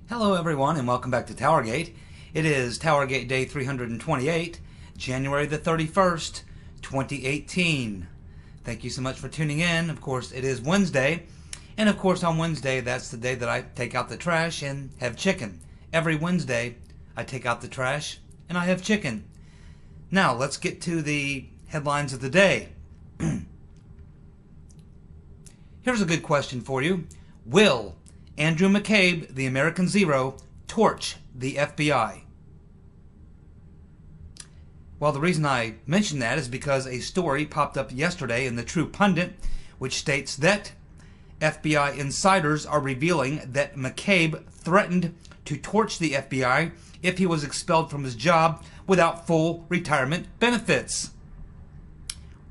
Hello everyone and welcome back to TowerGate. It is TowerGate Day 328, January the 31st, 2018. Thank you so much for tuning in. Of course, it is Wednesday, and of course on Wednesday that's the day that I take out the trash and have chicken. Every Wednesday I take out the trash and I have chicken. Now let's get to the headlines of the day. Here's a good question for you. Will Andrew McCabe, the American Zero, torch the FBI? Well, the reason I mention that is because a story popped up yesterday in the True Pundit, which states that FBI insiders are revealing that McCabe threatened to torch the FBI if he was expelled from his job without full retirement benefits.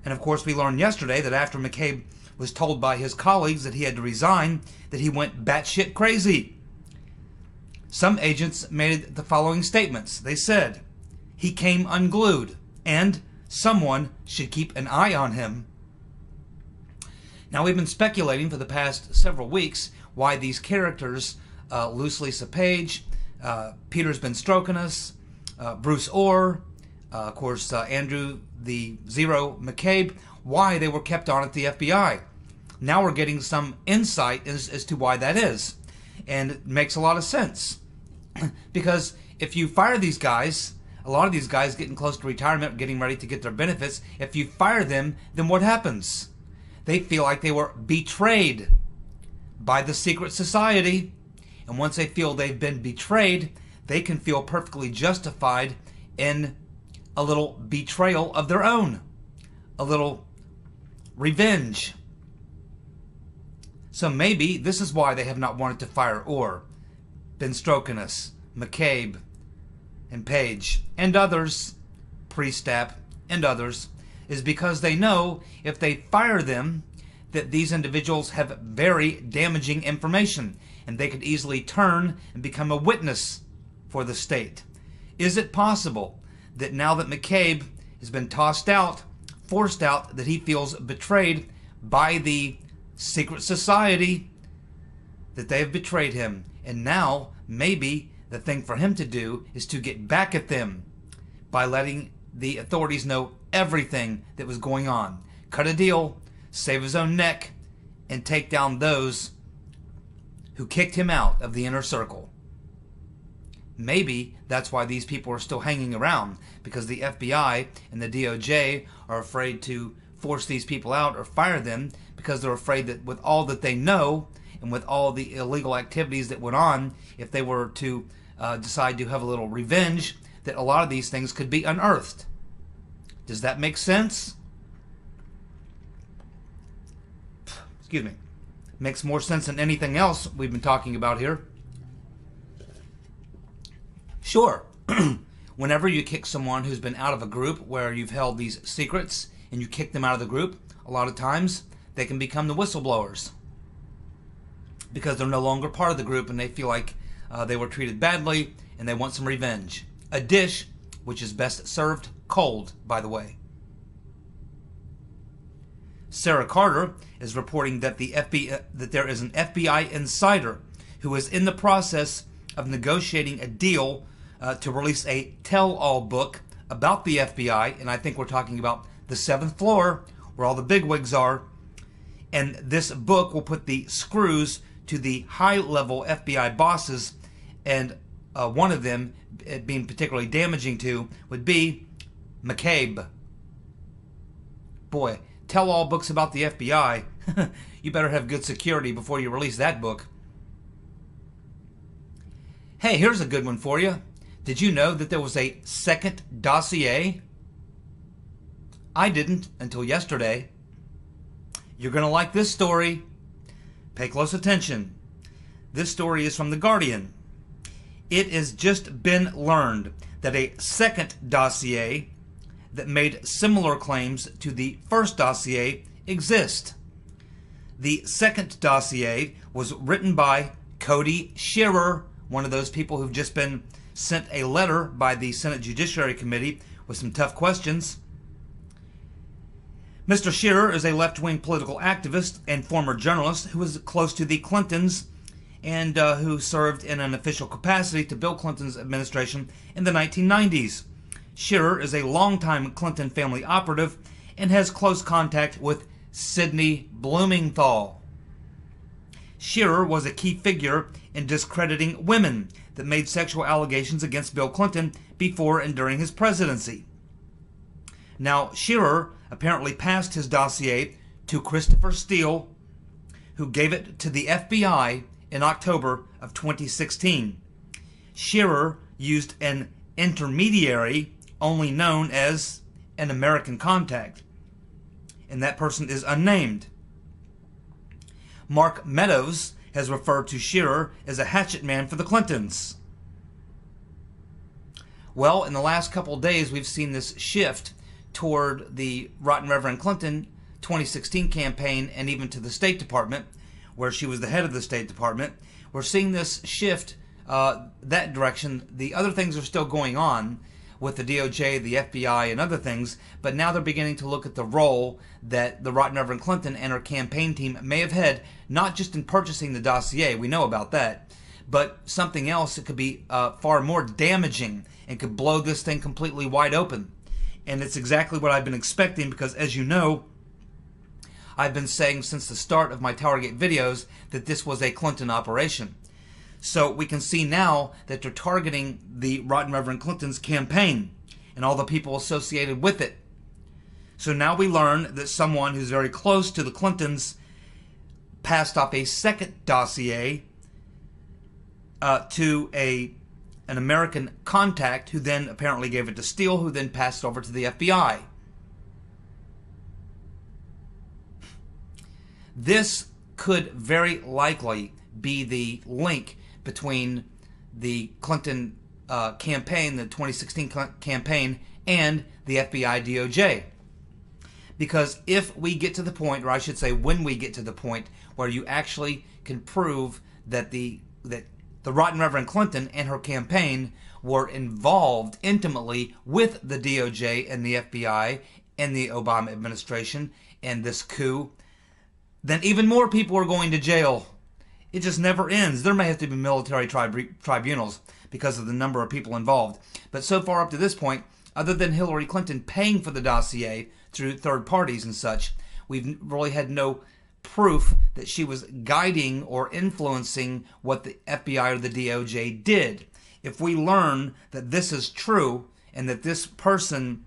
And of course, we learned yesterday that after McCabe was told by his colleagues that he had to resign, that he went batshit crazy. Some agents made the following statements. They said, he came unglued, and someone should keep an eye on him. Now, we've been speculating for the past several weeks why these characters, Loose Lisa Page, Peter's been stroking us, Bruce Orr, of course, Andrew the Zero McCabe, why they were kept on at the FBI. Now we're getting some insight as to why that is. And it makes a lot of sense. Because if you fire these guys, a lot of these guys getting close to retirement, getting ready to get their benefits, if you fire them, then what happens? They feel like they were betrayed by the secret society. And once they feel they've been betrayed, they can feel perfectly justified in a little betrayal of their own. A little revenge. So maybe this is why they have not wanted to fire Orr, been stroking us, McCabe, and Page, and others, Priestap, and others, is because they know if they fire them, that these individuals have very damaging information, and they could easily turn and become a witness for the state. Is it possible that now that McCabe has been tossed out, forced out, that he feels betrayed by the secret society, that they have betrayed him, and now maybe the thing for him to do is to get back at them by letting the authorities know everything that was going on, cut a deal, save his own neck, and take down those who kicked him out of the inner circle. Maybe that's why these people are still hanging around, because the FBI and the DOJ are afraid to force these people out or fire them, because they're afraid that with all that they know and with all the illegal activities that went on, if they were to decide to have a little revenge, that a lot of these things could be unearthed. Does that make sense? Excuse me. Makes more sense than anything else we've been talking about here. Sure, whenever you kick someone who's been out of a group where you've held these secrets and you kick them out of the group, a lot of times they can become the whistleblowers because they're no longer part of the group and they feel like they were treated badly and they want some revenge. A dish which is best served cold, by the way. Sarah Carter is reporting that that there is an FBI insider who is in the process of negotiating a deal to release a tell-all book about the FBI, and I think we're talking about the 7th floor, where all the bigwigs are, and this book will put the screws to the high-level FBI bosses, and one of them, being particularly damaging to, would be McCabe. Boy, tell-all books about the FBI, you better have good security before you release that book. Hey, here's a good one for you. Did you know that there was a second dossier? I didn't until yesterday. You're going to like this story. Pay close attention. This story is from The Guardian. It has just been learned that a second dossier that made similar claims to the first dossier exists. The second dossier was written by Cody Shearer, one of those people who've just been sent a letter by the Senate Judiciary Committee with some tough questions. Mr. Shearer is a left-wing political activist and former journalist who was close to the Clintons and who served in an official capacity to Bill Clinton's administration in the 1990s. Shearer is a longtime Clinton family operative and has close contact with Sidney Blumenthal. Shearer was a key figure in discrediting women that made sexual allegations against Bill Clinton before and during his presidency. Now, Shearer apparently passed his dossier to Christopher Steele, who gave it to the FBI in October of 2016. Shearer used an intermediary only known as an American contact, and that person is unnamed. Mark Meadows has referred to Shearer as a hatchet man for the Clintons. Well, in the last couple of days, we've seen this shift toward the Rotten Reverend Clinton 2016 campaign and even to the State Department, where she was the head of the State Department. We're seeing this shift that direction. The other things are still going on with the DOJ, the FBI, and other things, but now they're beginning to look at the role that the Rotten Reverend Clinton and her campaign team may have had, not just in purchasing the dossier, we know about that, but something else that could be far more damaging and could blow this thing completely wide open. And it's exactly what I've been expecting, because as you know, I've been saying since the start of my TowerGate videos that this was a Clinton operation. So we can see now that they're targeting the Rotten Reverend Clinton's campaign and all the people associated with it. So now we learn that someone who's very close to the Clintons passed off a second dossier to an American contact, who then apparently gave it to Steele, who then passed it over to the FBI. This could very likely be the link between the Clinton campaign, the 2016 campaign, and the FBI DOJ. Because if we get to the point, or I should say when we get to the point, where you actually can prove that the Rotten Reverend Clinton and her campaign were involved intimately with the DOJ and the FBI and the Obama administration and this coup, then even more people are going to jail. It just never ends. There may have to be military tribunals because of the number of people involved. But so far up to this point, other than Hillary Clinton paying for the dossier through third parties and such, we've really had no proof that she was guiding or influencing what the FBI or the DOJ did. If we learn that this is true and that this person,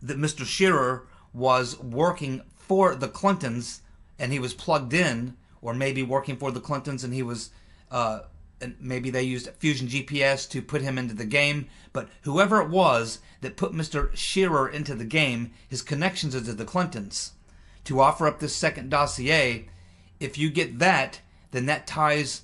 that Mr. Shearer, was working for the Clintons and he was plugged in, or maybe working for the Clintons and he was, and maybe they used Fusion GPS to put him into the game, but whoever it was that put Mr. Shearer into the game, his connections are to the Clintons. To offer up this second dossier, if you get that, then that ties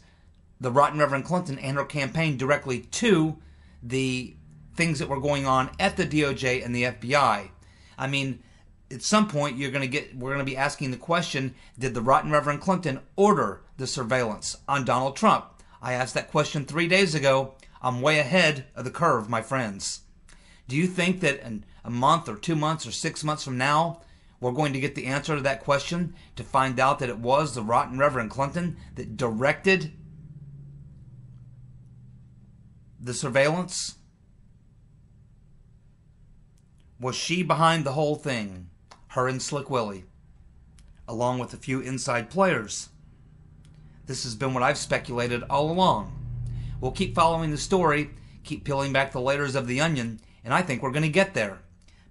the Rotten Reverend Clinton and her campaign directly to the things that were going on at the DOJ and the FBI. I mean, at some point we're going to be asking the question, did the Rotten Reverend Clinton order the surveillance on Donald Trump? I asked that question 3 days ago. I'm way ahead of the curve, my friends. Do you think that in a month or 2 months or 6 months from now, we're going to get the answer to that question, to find out that it was the Rotten Reverend Clinton that directed the surveillance? Was she behind the whole thing? Her and Slick Willie, along with a few inside players. This has been what I've speculated all along. We'll keep following the story, keep peeling back the layers of the onion, and I think we're going to get there.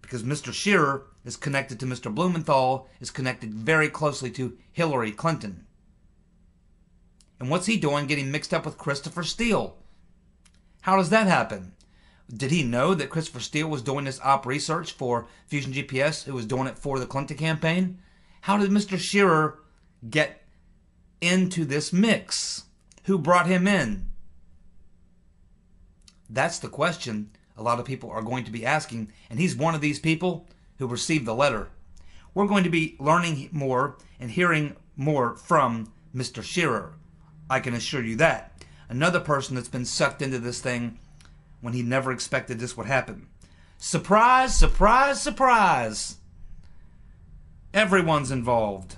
Because Mr. Shearer is connected to Mr. Blumenthal, is connected very closely to Hillary Clinton. And what's he doing getting mixed up with Christopher Steele? How does that happen? Did he know that Christopher Steele was doing this op research for Fusion GPS, who was doing it for the Clinton campaign? How did Mr. Shearer get into this mix? Who brought him in? That's the question a lot of people are going to be asking, and he's one of these people who received the letter. We're going to be learning more and hearing more from Mr. Shearer. I can assure you that. Another person that's been sucked into this thing when he never expected this would happen. Surprise, surprise, surprise! Everyone's involved.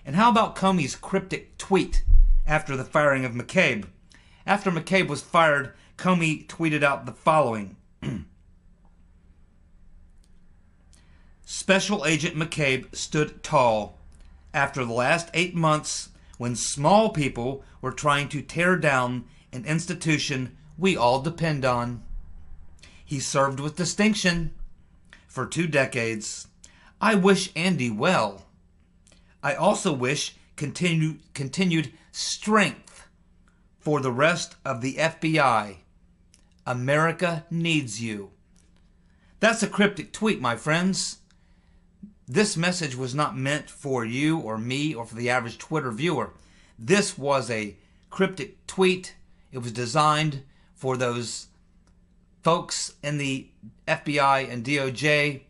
And how about Comey's cryptic tweet after the firing of McCabe? After McCabe was fired, Comey tweeted out the following. Special Agent McCabe stood tall after the last 8 months when small people were trying to tear down an institution we all depend on. He served with distinction for 2 decades. I wish Andy well. I also wish continued strength for the rest of the FBI. America needs you. That's a cryptic tweet, my friends. This message was not meant for you or me or for the average Twitter viewer. This was a cryptic tweet. It was designed for those folks in the FBI and DOJ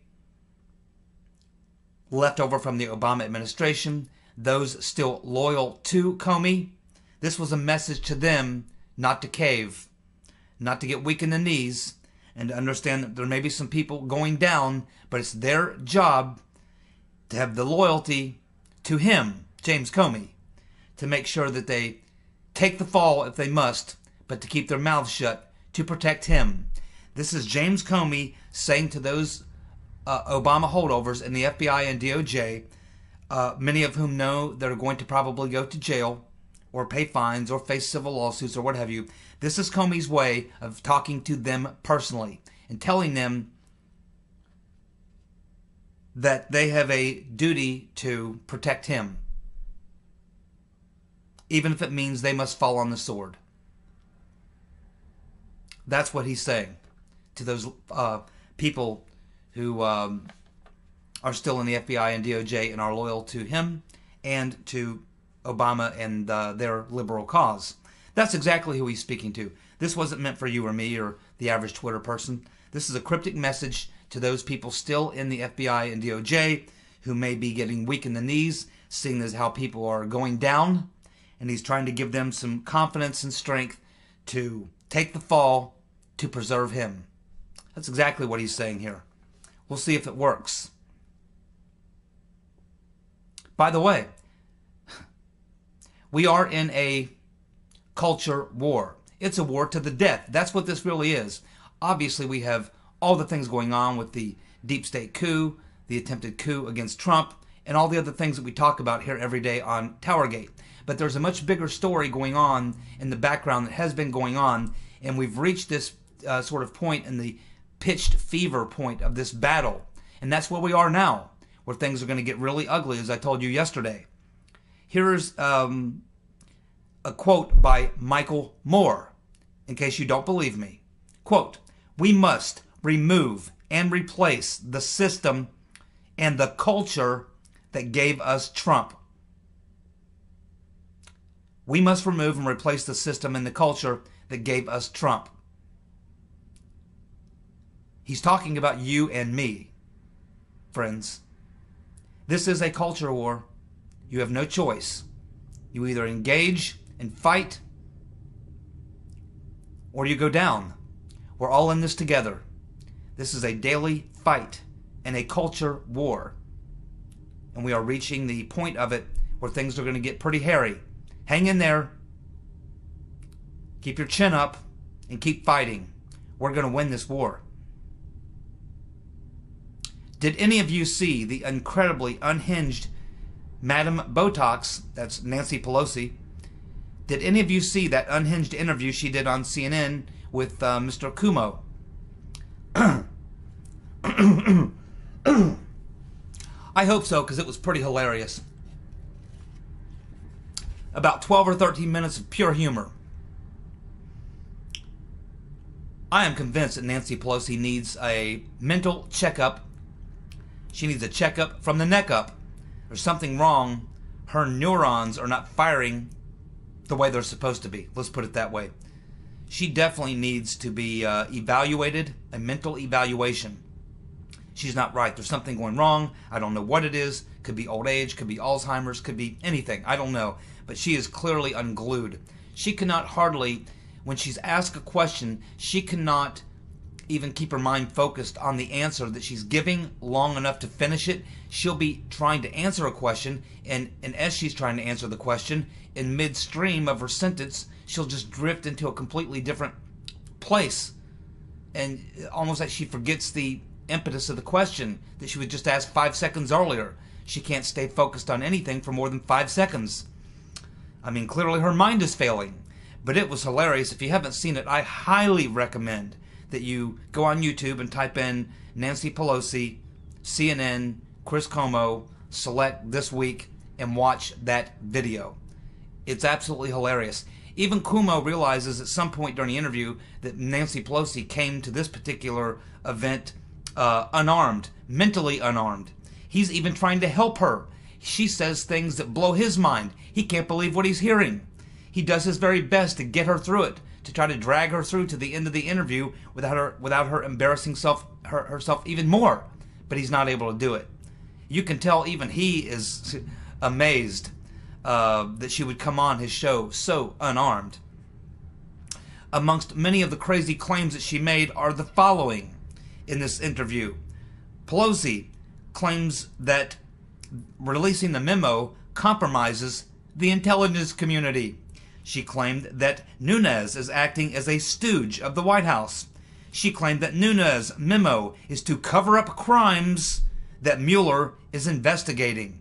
left over from the Obama administration, those still loyal to Comey. This was a message to them not to cave, not to get weak in the knees, and to understand that there may be some people going down, but it's their job to have the loyalty to him, James Comey, to make sure that they take the fall if they must, but to keep their mouths shut to protect him. This is James Comey saying to those Obama holdovers in the FBI and DOJ, many of whom know they're going to probably go to jail or pay fines or face civil lawsuits or what have you. This is Comey's way of talking to them personally and telling them that they have a duty to protect him, even if it means they must fall on the sword. That's what he's saying to those people who are still in the FBI and DOJ and are loyal to him and to Obama and their liberal cause. That's exactly who he's speaking to. This wasn't meant for you or me or the average Twitter person. This is a cryptic message to those people still in the FBI and DOJ who may be getting weak in the knees, seeing as how people are going down, and he's trying to give them some confidence and strength to take the fall to preserve him. That's exactly what he's saying here. We'll see if it works. By the way, we are in a culture war. It's a war to the death. That's what this really is. Obviously, we have all the things going on with the deep state coup, the attempted coup against Trump, and all the other things that we talk about here every day on TowerGate. But there's a much bigger story going on in the background that has been going on, and we've reached this sort of point in the pitched fever point of this battle. And that's where we are now, where things are going to get really ugly, as I told you yesterday. Here's a quote by Michael Moore, in case you don't believe me. Quote, "We must remove and replace the system and the culture that gave us Trump." We must remove and replace the system and the culture that gave us Trump. He's talking about you and me, friends. This is a culture war. You have no choice. You either engage and fight, or you go down. We're all in this together. This is a daily fight and a culture war. And we are reaching the point of it where things are going to get pretty hairy. Hang in there. Keep your chin up and keep fighting. We're going to win this war. Did any of you see the incredibly unhinged Madam Botox, that's Nancy Pelosi, did any of you see that unhinged interview she did on CNN with Mr. Cuomo? I hope so, because it was pretty hilarious. About 12 or 13 minutes of pure humor. I am convinced that Nancy Pelosi needs a mental checkup. She needs a checkup from the neck up. There's something wrong. Her neurons are not firing the way they're supposed to be. Let's put it that way. She definitely needs to be evaluated, a mental evaluation. She's not right. There's something going wrong. I don't know what it is. Could be old age, could be Alzheimer's, could be anything. I don't know. But she is clearly unglued. She cannot hardly, when she's asked a question, she cannot even keep her mind focused on the answer that she's giving long enough to finish it. She'll be trying to answer a question, and as she's trying to answer the question, in midstream of her sentence, she'll just drift into a completely different place, and almost like she forgets the impetus of the question that she was just asked 5 seconds earlier. She can't stay focused on anything for more than 5 seconds. I mean, clearly her mind is failing. But it was hilarious. If you haven't seen it, I highly recommend that you go on YouTube and type in Nancy Pelosi, CNN, Chris Cuomo, select this week, and watch that video. It's absolutely hilarious. Even Cuomo realizes at some point during the interview that Nancy Pelosi came to this particular event unarmed, mentally unarmed. He's even trying to help her. She says things that blow his mind. He can't believe what he's hearing. He does his very best to get her through it, to try to drag her through to the end of the interview without her embarrassing herself even more. But he's not able to do it. You can tell even he is amazed that she would come on his show so unarmed. Amongst many of the crazy claims that she made are the following in this interview. Pelosi claims that releasing the memo compromises the intelligence community. She claimed that Nunes is acting as a stooge of the White House. She claimed that Nunes' memo is to cover up crimes that Mueller is investigating.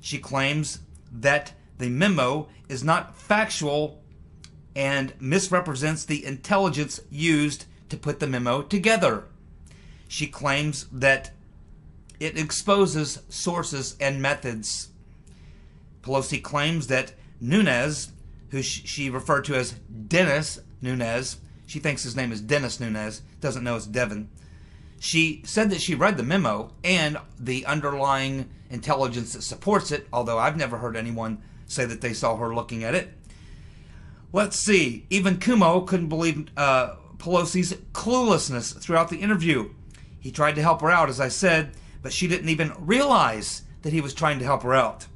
She claims that the memo is not factual and misrepresents the intelligence used to put the memo together. She claims that it exposes sources and methods. Pelosi claims that Nunes, who she referred to as Dennis Nunes, she thinks his name is Dennis Nunes, doesn't know it's Devin. She said that she read the memo and the underlying intelligence that supports it, although I've never heard anyone say that they saw her looking at it. Let's see. Even Cuomo couldn't believe Pelosi's cluelessness throughout the interview. He tried to help her out, as I said, but she didn't even realize that he was trying to help her out.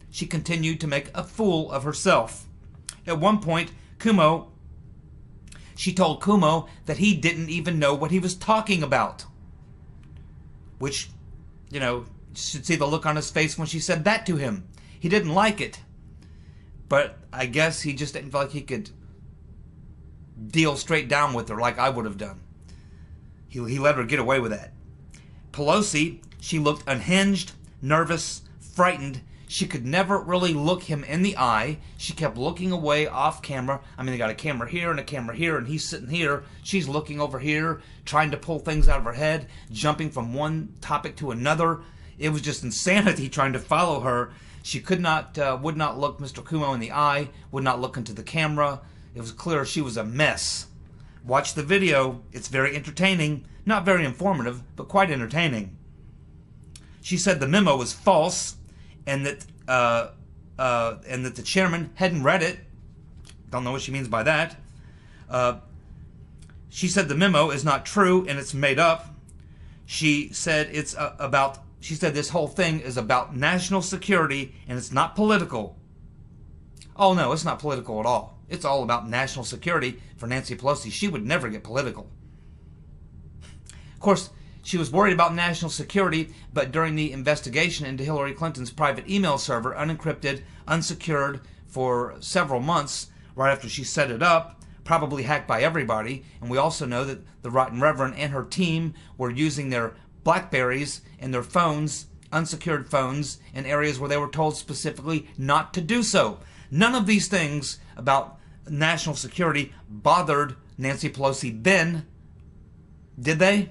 She continued to make a fool of herself. At one point, she told Cuomo that he didn't even know what he was talking about. Which, you should see the look on his face when she said that to him. He didn't like it. But I guess he just didn't feel like he could deal straight down with her like I would have done. He let her get away with that. Pelosi, she looked unhinged, nervous, frightened. She could never really look him in the eye. She kept looking away off camera. I mean, they got a camera here and a camera here, and he's sitting here. She's looking over here, trying to pull things out of her head, jumping from one topic to another. It was just insanity trying to follow her. She would not look Mr. Cuomo in the eye, would not look into the camera. It was clear she was a mess. Watch the video. It's very entertaining. Not very informative, but quite entertaining. She said the memo was false, and that the chairman hadn't read it. Don't know what she means by that. She said the memo is not true and it's made up. She said She said this whole thing is about national security and it's not political. Oh no, it's not political at all. It's all about national security for Nancy Pelosi. She would never get political. Of course, she was worried about national security, but during the investigation into Hillary Clinton's private email server, unencrypted, unsecured for several months, right after she set it up, probably hacked by everybody, and we also know that the Rotten Reverend and her team were using their Blackberries and their phones, unsecured phones, in areas where they were told specifically not to do so. None of these things about national security bothered Nancy Pelosi then, did they?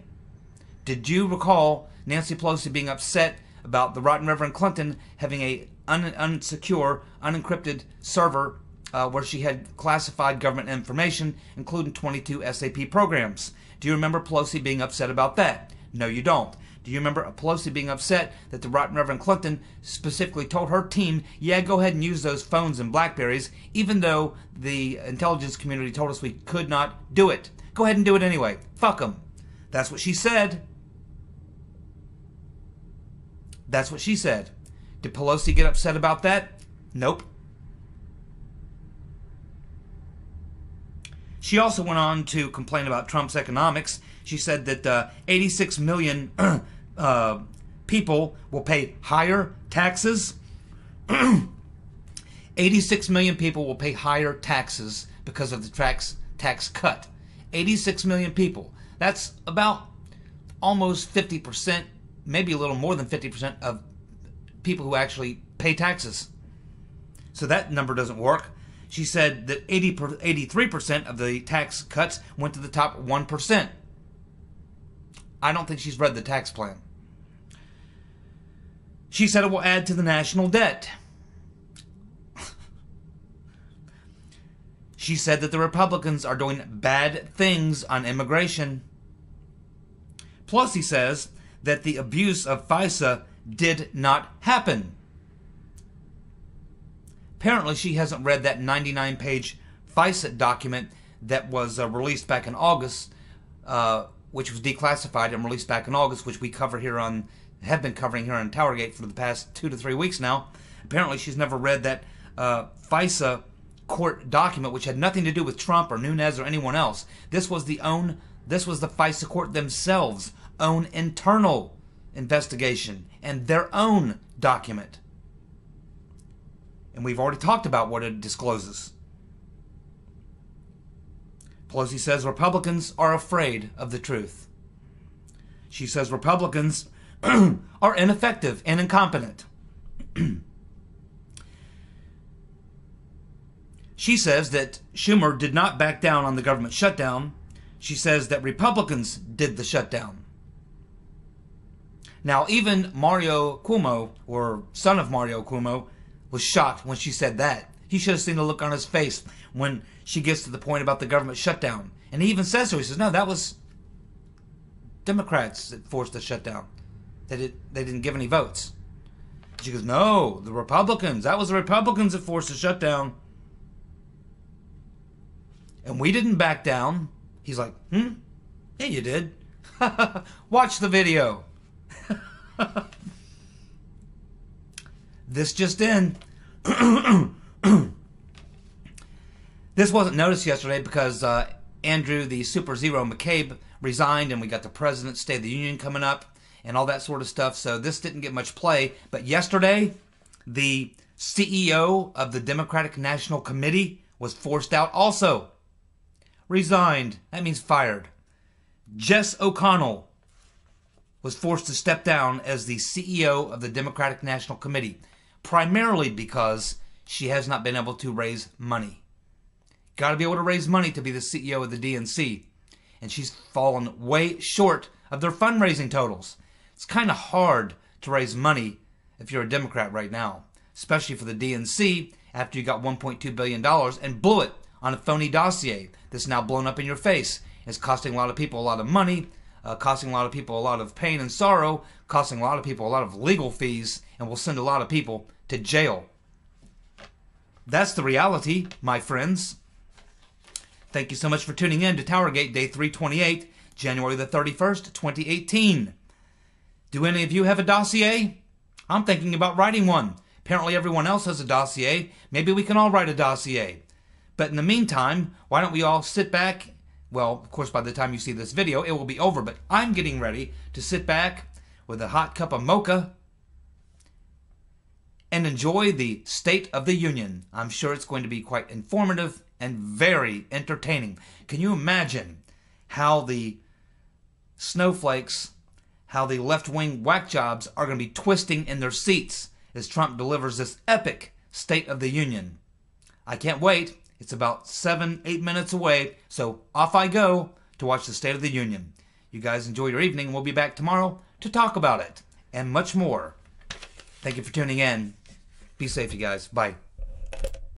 Did you recall Nancy Pelosi being upset about the Rotten Reverend Clinton having a unsecure, unencrypted server where she had classified government information, including 22 SAP programs? Do you remember Pelosi being upset about that? No, you don't. Do you remember Pelosi being upset that the Rotten Reverend Clinton specifically told her team, yeah, go ahead and use those phones and Blackberries, even though the intelligence community told us we could not do it? Go ahead and do it anyway. Fuck them. That's what she said. That's what she said. Did Pelosi get upset about that? Nope. She also went on to complain about Trump's economics. She said that 86 million people will pay higher taxes. 86 million people will pay higher taxes because of the tax cut. 86 million people. That's about almost 50%, maybe a little more than 50% of people who actually pay taxes. So that number doesn't work. She said that 83% of the tax cuts went to the top 1%. I don't think she's read the tax plan. She said it will add to the national debt. She said that the Republicans are doing bad things on immigration. Plus, he says that the abuse of FISA did not happen. Apparently, she hasn't read that 99-page FISA document that was released back in August, which was declassified and released back in August, which we have been covering here on TowerGate for the past 2 to 3 weeks now. Apparently, she's never read that FISA court document, which had nothing to do with Trump or Nunes or anyone else. This was the FISA court themselves' own internal investigation and their own document. And we've already talked about what it discloses. Pelosi says Republicans are afraid of the truth. She says Republicans are ineffective and incompetent. She says that Schumer did not back down on the government shutdown. She says that Republicans did the shutdown. Now, even Mario Cuomo, or son of Mario Cuomo, was shocked when she said that. He should have seen the look on his face when she gets to the point about the government shutdown. And he even says so. He says, no, that was Democrats that forced the shutdown. They didn't give any votes. She goes, no, the Republicans. That was the Republicans that forced the shutdown. And we didn't back down. He's like, Yeah, you did. Watch the video. This just in. This wasn't noticed yesterday because Andrew, the Super Zero McCabe, resigned, and we got the President's State of the Union coming up and all that sort of stuff. So this didn't get much play. But yesterday, the CEO of the Democratic National Committee was forced out also. Resigned. That means fired. Jess O'Connell was forced to step down as the CEO of the Democratic National Committee, primarily because she has not been able to raise money. Got to be able to raise money to be the CEO of the DNC, and she's fallen way short of their fundraising totals. It's kind of hard to raise money if you're a Democrat right now, especially for the DNC after you got $1.2 billion and blew it on a phony dossier that's now blown up in your face. It's costing a lot of people a lot of money, costing a lot of people a lot of pain and sorrow, costing a lot of people a lot of legal fees, and will send a lot of people to jail. That's the reality, my friends. Thank you so much for tuning in to TowerGate Day 328, January the 31st, 2018. Do any of you have a dossier? I'm thinking about writing one. Apparently everyone else has a dossier. Maybe we can all write a dossier. But in the meantime, why don't we all sit back? Well, of course, by the time you see this video, it will be over. But I'm getting ready to sit back with a hot cup of mocha and enjoy the State of the Union. I'm sure it's going to be quite informative and very entertaining. Can you imagine how the snowflakes, how the left-wing whack jobs are going to be twisting in their seats as Trump delivers this epic State of the Union? I can't wait. It's about 7-8 minutes away, so off I go to watch the State of the Union. You guys enjoy your evening, and we'll be back tomorrow to talk about it and much more. Thank you for tuning in. Be safe, you guys. Bye.